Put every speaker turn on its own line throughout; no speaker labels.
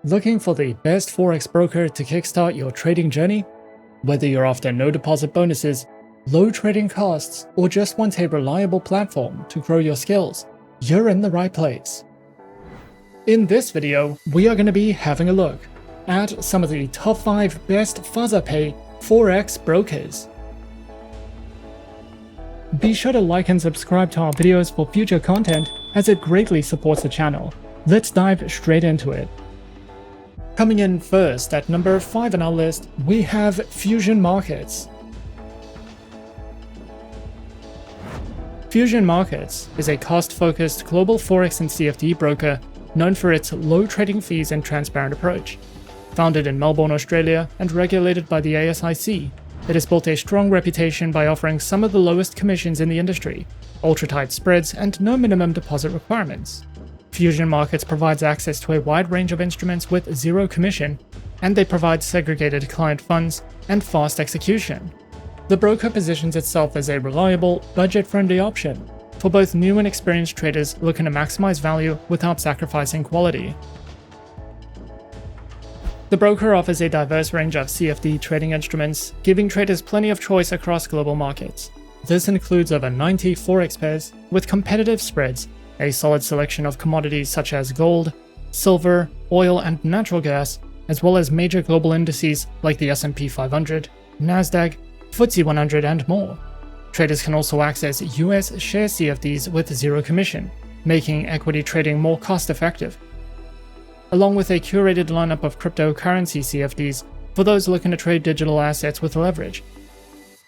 Looking for the best Forex broker to kickstart your trading journey? Whether you're after no deposit bonuses, low trading costs, or just want a reliable platform to grow your skills, you're in the right place. In this video, we are going to be having a look at some of the top 5 best FasaPay Forex brokers. Be sure to like and subscribe to our videos for future content, as it greatly supports the channel. Let's dive straight into it. Coming in first at number 5 on our list, we have Fusion Markets. Fusion Markets is a cost-focused global Forex and CFD broker known for its low trading fees and transparent approach. Founded in Melbourne, Australia, and regulated by the ASIC, it has built a strong reputation by offering some of the lowest commissions in the industry, ultra-tight spreads, and no minimum deposit requirements. Fusion Markets provides access to a wide range of instruments with zero commission, and they provide segregated client funds and fast execution. The broker positions itself as a reliable, budget-friendly option for both new and experienced traders looking to maximize value without sacrificing quality. The broker offers a diverse range of CFD trading instruments, giving traders plenty of choice across global markets. This includes over 90 Forex pairs with competitive spreads, a solid selection of commodities such as gold, silver, oil, and natural gas, as well as major global indices like the S&P 500, NASDAQ, FTSE 100, and more. Traders can also access US share CFDs with zero commission, making equity trading more cost-effective, along with a curated lineup of cryptocurrency CFDs for those looking to trade digital assets with leverage.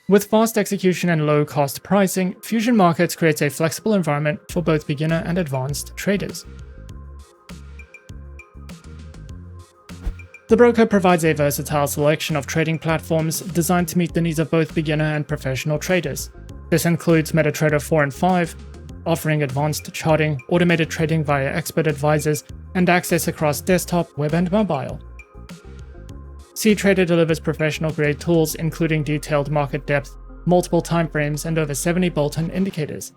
With fast execution and low-cost pricing, Fusion Markets creates a flexible environment for both beginner and advanced traders. The broker provides a versatile selection of trading platforms designed to meet the needs of both beginner and professional traders. This includes MetaTrader 4 and 5, offering advanced charting, automated trading via expert advisors, and access across desktop, web, and mobile. CTrader delivers professional-grade tools including detailed market depth, multiple timeframes, and over 70 built-in indicators.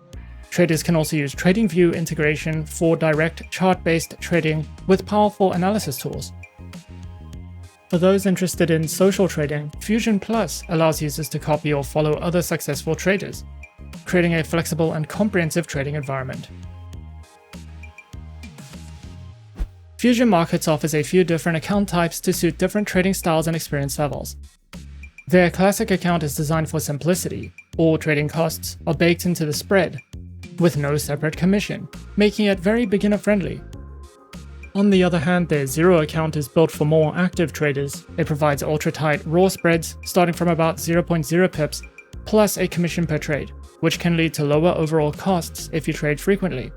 Traders can also use TradingView integration for direct chart-based trading with powerful analysis tools. For those interested in social trading, Fusion Plus allows users to copy or follow other successful traders, creating a flexible and comprehensive trading environment. Fusion Markets offers a few different account types to suit different trading styles and experience levels. Their classic account is designed for simplicity. All trading costs are baked into the spread, with no separate commission, making it very beginner-friendly. On the other hand, their Zero account is built for more active traders. It provides ultra-tight raw spreads starting from about 0.0 pips, plus a commission per trade, which can lead to lower overall costs if you trade frequently.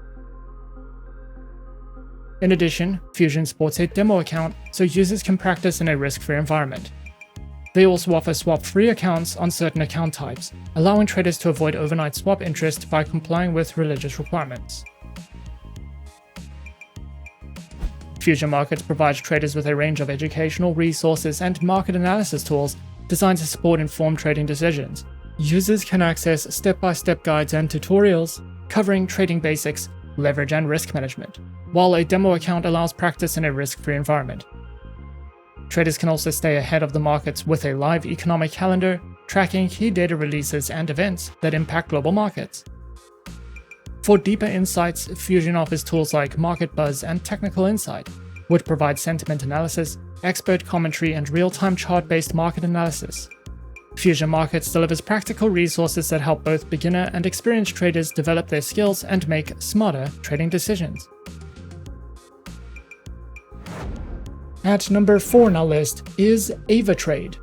In addition, Fusion sports a demo account so users can practice in a risk-free environment. They also offer swap-free accounts on certain account types, allowing traders to avoid overnight swap interest by complying with religious requirements. Fusion Markets provides traders with a range of educational resources and market analysis tools designed to support informed trading decisions. Users can access step-by-step guides and tutorials covering trading basics, leverage, and risk management, while a demo account allows practice in a risk-free environment. Traders can also stay ahead of the markets with a live economic calendar, tracking key data releases and events that impact global markets. For deeper insights, Fusion offers tools like Market Buzz and Technical Insight, which provide sentiment analysis, expert commentary, and real-time chart-based market analysis. Fusion Markets delivers practical resources that help both beginner and experienced traders develop their skills and make smarter trading decisions. At number 4 on our list is Avatrade.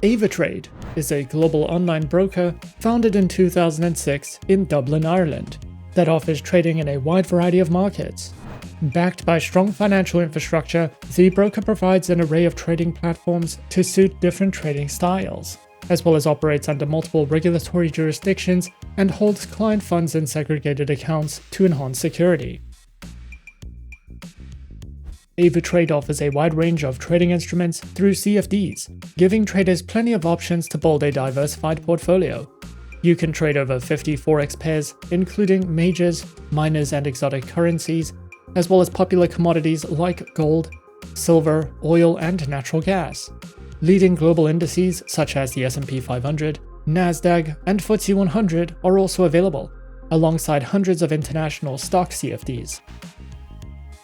Avatrade is a global online broker founded in 2006 in Dublin, Ireland, that offers trading in a wide variety of markets. Backed by strong financial infrastructure, the broker provides an array of trading platforms to suit different trading styles, as well as operates under multiple regulatory jurisdictions and holds client funds in segregated accounts to enhance security. Avatrade offers a wide range of trading instruments through CFDs, giving traders plenty of options to build a diversified portfolio. You can trade over 50 Forex pairs, including majors, minors, and exotic currencies, as well as popular commodities like gold, silver, oil, and natural gas. Leading global indices such as the S&P 500, Nasdaq, and FTSE 100 are also available, alongside hundreds of international stock CFDs.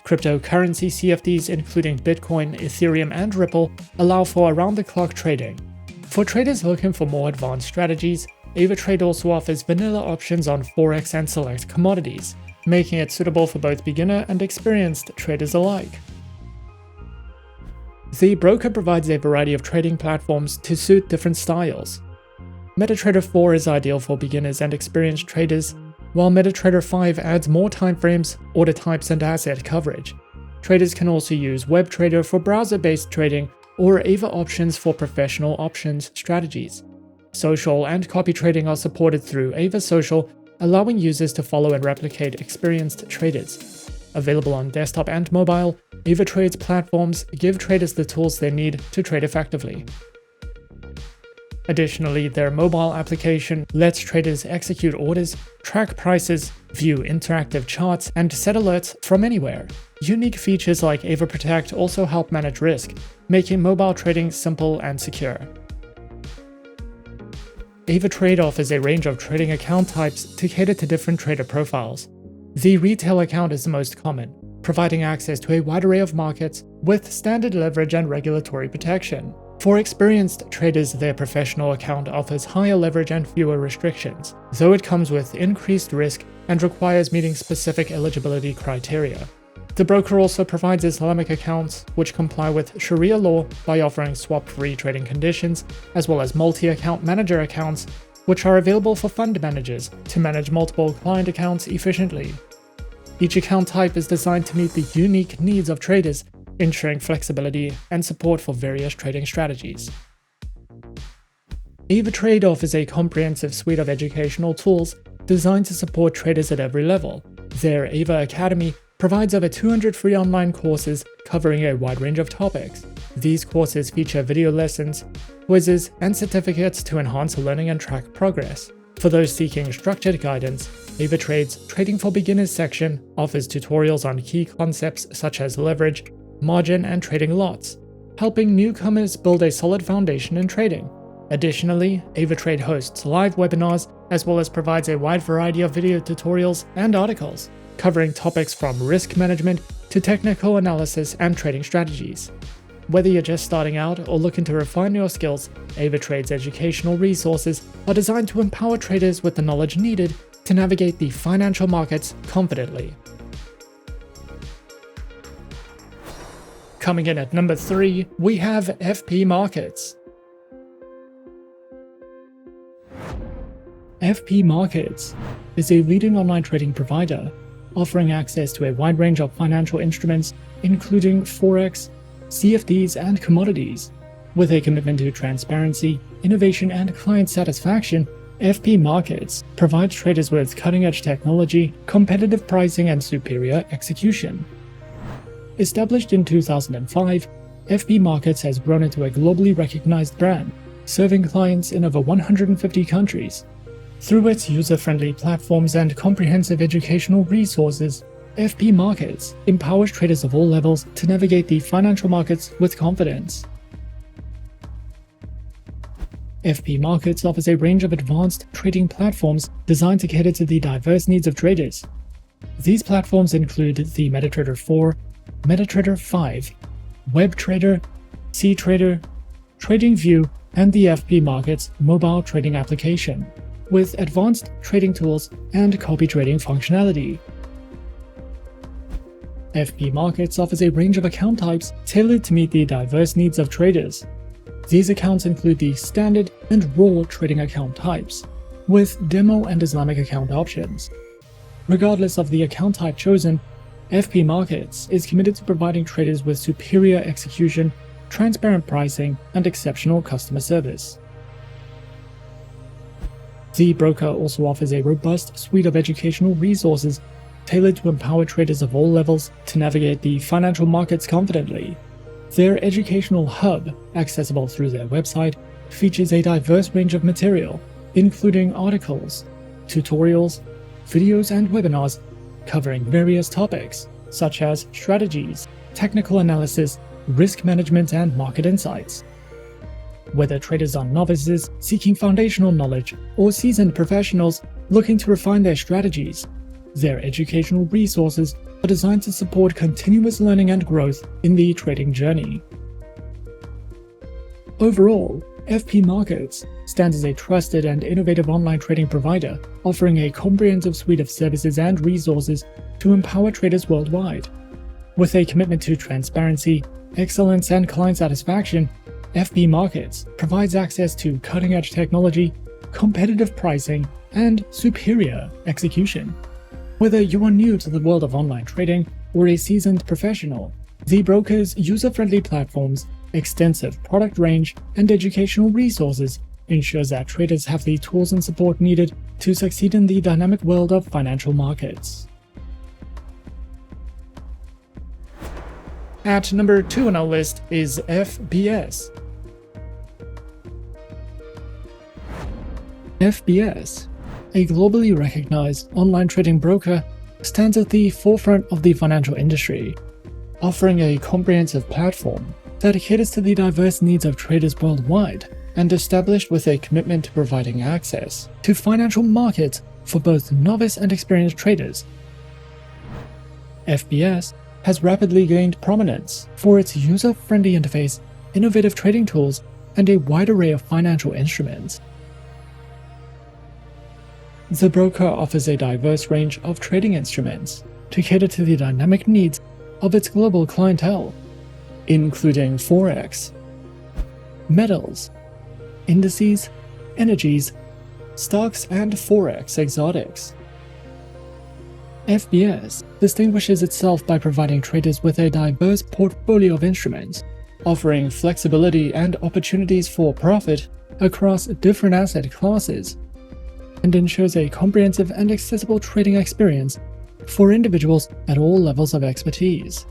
Cryptocurrency CFDs including Bitcoin, Ethereum, and Ripple allow for around-the-clock trading. For traders looking for more advanced strategies, Avatrade also offers vanilla options on Forex and select commodities, making it suitable for both beginner and experienced traders alike. The broker provides a variety of trading platforms to suit different styles. MetaTrader 4 is ideal for beginners and experienced traders, while MetaTrader 5 adds more timeframes, order types, and asset coverage. Traders can also use WebTrader for browser-based trading or Ava options for professional options strategies. Social and copy trading are supported through Ava Social, allowing users to follow and replicate experienced traders. Available on desktop and mobile, Avatrade's platforms give traders the tools they need to trade effectively. Additionally, their mobile application lets traders execute orders, track prices, view interactive charts, and set alerts from anywhere. Unique features like Ava Protect also help manage risk, making mobile trading simple and secure. Avatrade offers a range of trading account types to cater to different trader profiles. The retail account is the most common, providing access to a wide array of markets with standard leverage and regulatory protection. For experienced traders, their professional account offers higher leverage and fewer restrictions, though it comes with increased risk and requires meeting specific eligibility criteria. The broker also provides Islamic accounts, which comply with Sharia law by offering swap-free trading conditions, as well as multi-account manager accounts, which are available for fund managers to manage multiple client accounts efficiently. Each account type is designed to meet the unique needs of traders, ensuring flexibility and support for various trading strategies. Avatrade offers a comprehensive suite of educational tools designed to support traders at every level. Their Ava Academy provides over 200 free online courses covering a wide range of topics. These courses feature video lessons, quizzes, and certificates to enhance learning and track progress. For those seeking structured guidance, Avatrade's Trading for Beginners section offers tutorials on key concepts such as leverage, margin, and trading lots, helping newcomers build a solid foundation in trading. Additionally, Avatrade hosts live webinars as well as provides a wide variety of video tutorials and articles, covering topics from risk management to technical analysis and trading strategies. Whether you're just starting out or looking to refine your skills, Avatrade's educational resources are designed to empower traders with the knowledge needed to navigate the financial markets confidently. Coming in at number 3, we have FP Markets. FP Markets is a leading online trading provider, offering access to a wide range of financial instruments, including Forex, CFDs, and commodities. With a commitment to transparency, innovation, and client satisfaction, FP Markets provides traders with cutting-edge technology, competitive pricing, and superior execution. Established in 2005, FP Markets has grown into a globally recognized brand, serving clients in over 150 countries. Through its user-friendly platforms and comprehensive educational resources, FP Markets empowers traders of all levels to navigate the financial markets with confidence. FP Markets offers a range of advanced trading platforms designed to cater to the diverse needs of traders. These platforms include the MetaTrader 4, MetaTrader 5, WebTrader, CTrader, TradingView, and the FP Markets mobile trading application, with advanced trading tools and copy trading functionality. FP Markets offers a range of account types tailored to meet the diverse needs of traders. These accounts include the standard and raw trading account types, with demo and Islamic account options. Regardless of the account type chosen, FP Markets is committed to providing traders with superior execution, transparent pricing, and exceptional customer service. The broker also offers a robust suite of educational resources tailored to empower traders of all levels to navigate the financial markets confidently. Their educational hub, accessible through their website, features a diverse range of material, including articles, tutorials, videos, and webinars covering various topics, such as strategies, technical analysis, risk management, and market insights. Whether traders are novices seeking foundational knowledge or seasoned professionals looking to refine their strategies, their educational resources are designed to support continuous learning and growth in the trading journey. Overall, FP Markets stands as a trusted and innovative online trading provider, offering a comprehensive suite of services and resources to empower traders worldwide. With a commitment to transparency, excellence, and client satisfaction, FP Markets provides access to cutting-edge technology, competitive pricing, and superior execution. Whether you are new to the world of online trading or a seasoned professional, the broker's user-friendly platforms, extensive product range, and educational resources ensures that traders have the tools and support needed to succeed in the dynamic world of financial markets. At number 2 on our list is FBS. FBS, a globally recognized online trading broker, stands at the forefront of the financial industry, offering a comprehensive platform that caters to the diverse needs of traders worldwide and established with a commitment to providing access to financial markets for both novice and experienced traders. FBS has rapidly gained prominence for its user-friendly interface, innovative trading tools, and a wide array of financial instruments. The broker offers a diverse range of trading instruments to cater to the dynamic needs of its global clientele, including Forex, metals, indices, energies, stocks, and Forex exotics. FBS distinguishes itself by providing traders with a diverse portfolio of instruments, offering flexibility and opportunities for profit across different asset classes, and ensures a comprehensive and accessible trading experience for individuals at all levels of expertise.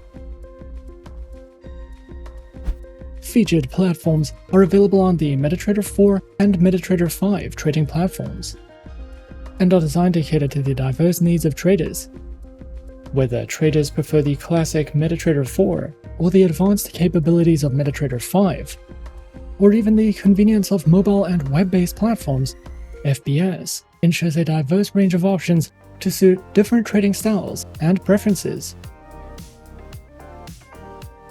Featured platforms are available on the MetaTrader 4 and MetaTrader 5 trading platforms, and are designed to cater to the diverse needs of traders. Whether traders prefer the classic MetaTrader 4 or the advanced capabilities of MetaTrader 5, or even the convenience of mobile and web-based platforms, FBS ensures a diverse range of options to suit different trading styles and preferences.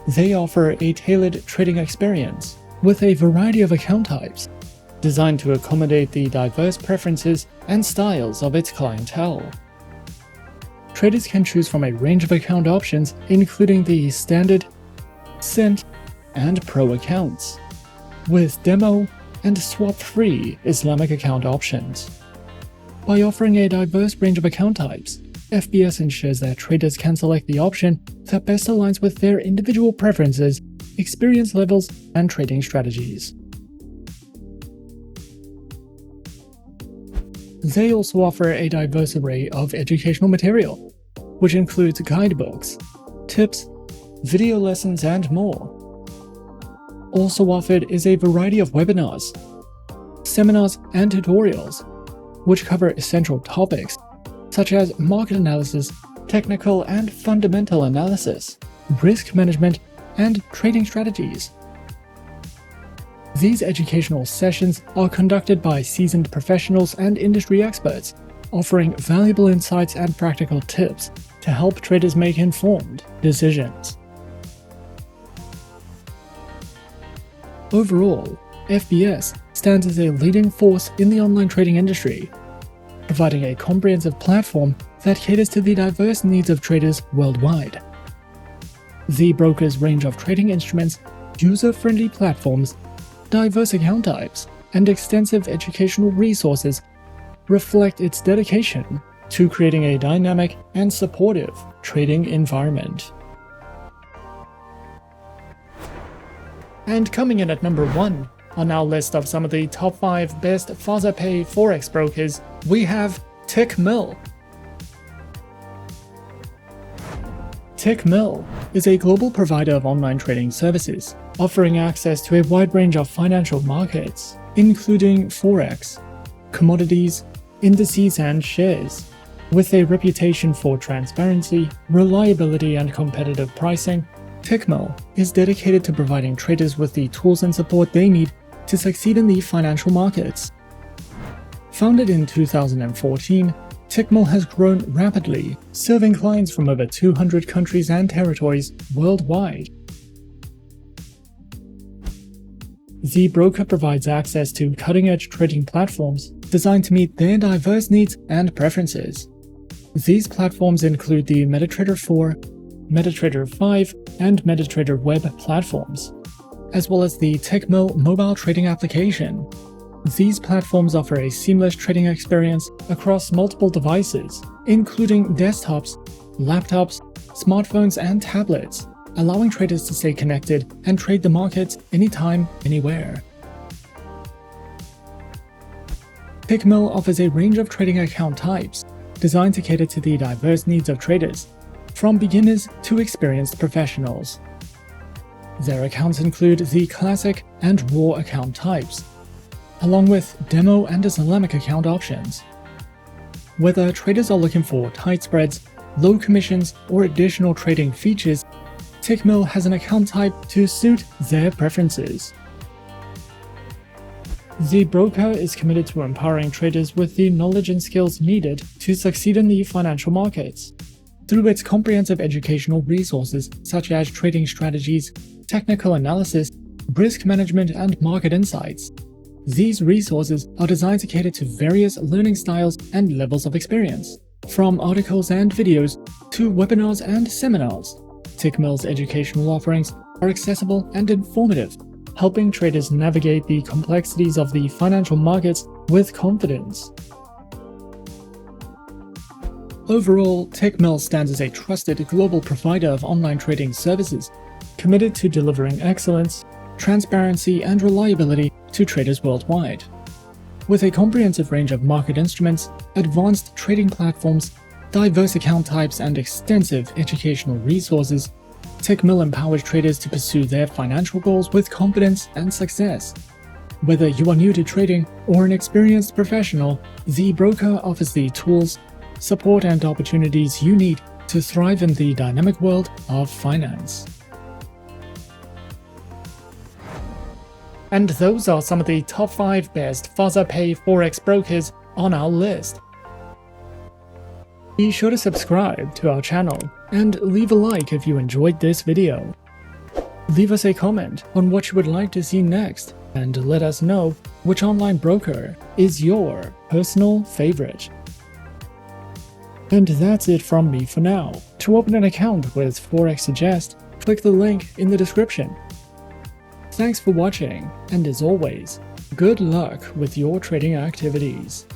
They offer a tailored trading experience with a variety of account types, designed to accommodate the diverse preferences and styles of its clientele. Traders can choose from a range of account options, including the Standard, Cent, and Pro accounts, with demo and swap-free Islamic account options. By offering a diverse range of account types, FBS ensures that traders can select the option that best aligns with their individual preferences, experience levels, and trading strategies. They also offer a diverse array of educational material, which includes guidebooks, tips, video lessons, and more. Also offered is a variety of webinars, seminars, and tutorials, which cover essential topics such as market analysis, technical and fundamental analysis, risk management, and trading strategies. These educational sessions are conducted by seasoned professionals and industry experts, offering valuable insights and practical tips to help traders make informed decisions. Overall, FBS stands as a leading force in the online trading industry, providing a comprehensive platform that caters to the diverse needs of traders worldwide. The broker's range of trading instruments, user-friendly platforms, diverse account types, and extensive educational resources reflect its dedication to creating a dynamic and supportive trading environment. And coming in at number 1 on our list of some of the top 5 best FasaPay Forex brokers, we have Tickmill. Tickmill is a global provider of online trading services, offering access to a wide range of financial markets, including Forex, commodities, indices, and shares, With a reputation for transparency, reliability, and competitive pricing, Tickmill is dedicated to providing traders with the tools and support they need to succeed in the financial markets. Founded in 2014, Tickmill has grown rapidly, serving clients from over 200 countries and territories worldwide. The broker provides access to cutting-edge trading platforms designed to meet their diverse needs and preferences. These platforms include the MetaTrader 4, MetaTrader 5, and MetaTrader Web platforms, as well as the Tickmill mobile trading application. These platforms offer a seamless trading experience across multiple devices, including desktops, laptops, smartphones, and tablets, allowing traders to stay connected and trade the markets anytime, anywhere. Tickmill offers a range of trading account types designed to cater to the diverse needs of traders, from beginners to experienced professionals. Their accounts include the classic and raw account types, along with demo and Islamic account options. Whether traders are looking for tight spreads, low commissions, or additional trading features, Tickmill has an account type to suit their preferences. The broker is committed to empowering traders with the knowledge and skills needed to succeed in the financial markets. Through its comprehensive educational resources such as trading strategies, technical analysis, risk management, and market insights. These resources are designed to cater to various learning styles and levels of experience, from articles and videos to webinars and seminars. Tickmill's educational offerings are accessible and informative, helping traders navigate the complexities of the financial markets with confidence. Overall, Tickmill stands as a trusted global provider of online trading services, committed to delivering excellence, transparency, and reliability to traders worldwide. With a comprehensive range of market instruments, advanced trading platforms, diverse account types, and extensive educational resources, Tickmill empowers traders to pursue their financial goals with confidence and success. Whether you are new to trading or an experienced professional, the broker offers the tools, support, and opportunities you need to thrive in the dynamic world of finance. And those are some of the top 5 best FasaPay Forex brokers on our list. Be sure to subscribe to our channel and leave a like if you enjoyed this video. Leave us a comment on what you would like to see next and let us know which online broker is your personal favorite. And that's it from me for now. To open an account with Forexsuggest, click the link in the description. Thanks for watching, and as always, good luck with your trading activities.